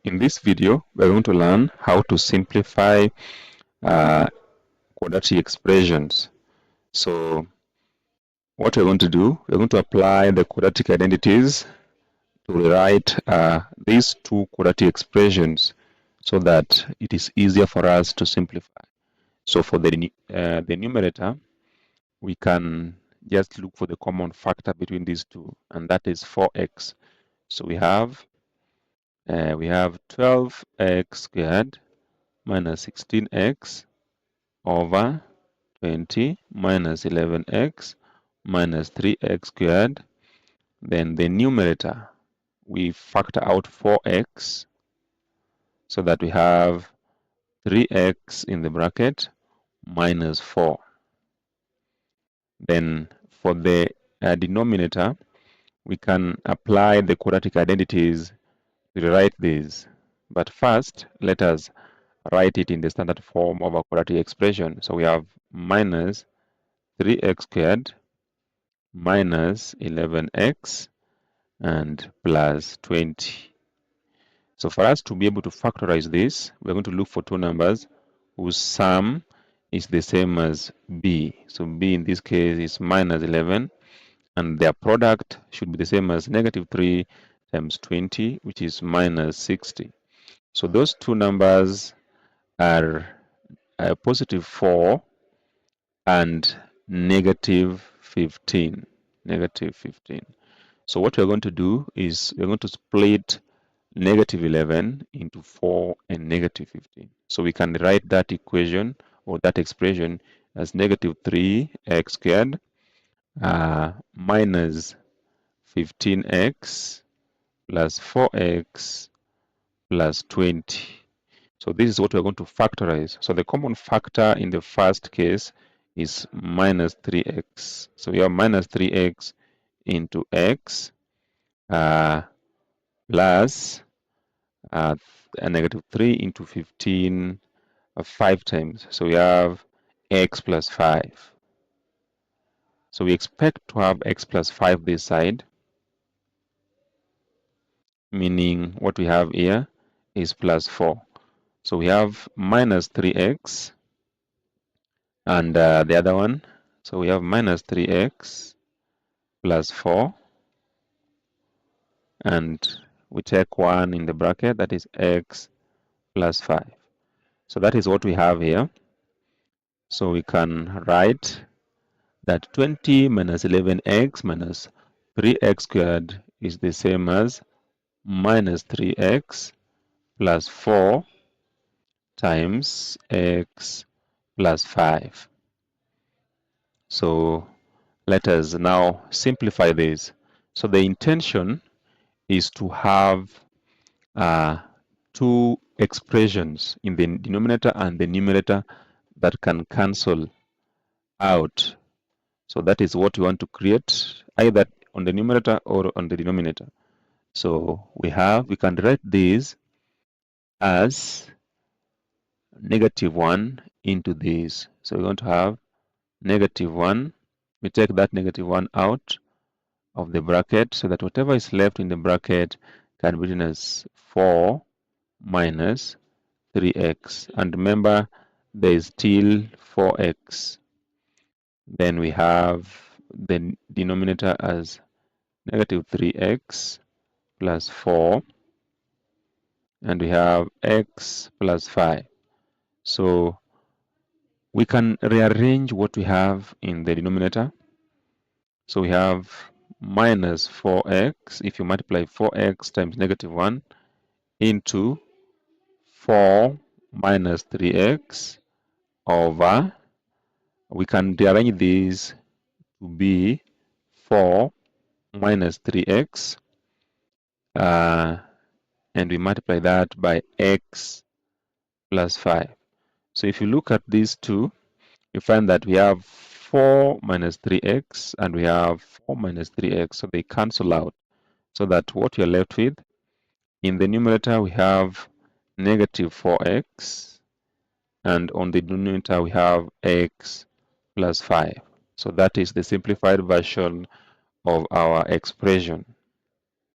In this video, we're going to learn how to simplify quadratic expressions. So what we're going to do, we're going to apply the quadratic identities to rewrite these two quadratic expressions so that it is easier for us to simplify. So for the numerator, we can just look for the common factor between these two, and that is 4x. So we have 12x squared minus 16x over 20 minus 11x minus 3x squared. Then the numerator, we factor out 4x so that we have 3x in the bracket minus 4. Then for the denominator, we can apply the quadratic identities to rewrite these. But first, let us write it in the standard form of a quadratic expression. So we have minus 3x squared minus 11x and plus 20. So for us to be able to factorize this, we're going to look for two numbers whose sum is the same as b. So b in this case is minus 11, and their product should be the same as negative 3 times 20, which is minus 60. So those two numbers are positive 4 and negative 15. Negative 15. So what we're going to do is we're going to split negative 11 into 4 and negative 15. So we can write that equation or that expression as negative 3x squared minus 15x plus 4x plus 20. So this is what we're going to factorize. So the common factor in the first case is minus 3x. So we have minus 3x into x plus a negative 3 into 15 5 times. So we have x plus 5. So we expect to have x plus 5 this side, meaning what we have here is plus 4. So we have minus 3x and the other one. So we have minus 3x plus 4, and we take 1 in the bracket, that is x plus 5. So that is what we have here. So we can write that 20 minus 11x minus 3x squared is the same as minus 3x plus 4 times x plus 5. So let us now simplify this. So the intention is to have two expressions in the denominator and the numerator that can cancel out. So that is what we want to create, either on the numerator or on the denominator. So we can write this as negative 1 into this. So we're going to have negative 1. We take that negative 1 out of the bracket so that whatever is left in the bracket can be written as 4 minus 3x. And remember, there is still 4x. Then we have the denominator as negative 3x plus 4, and we have x plus 5. So we can rearrange what we have in the denominator. So we have minus 4x. If you multiply 4x times negative 1 into 4 minus 3x over, we can rearrange this to be 4 minus 3x, and we multiply that by x plus 5. So if you look at these two, you find that we have 4 minus 3x and we have 4 minus 3x, so they cancel out. So that what you're left with, in the numerator we have negative 4x, and on the denominator we have x plus 5. So that is the simplified version of our expression.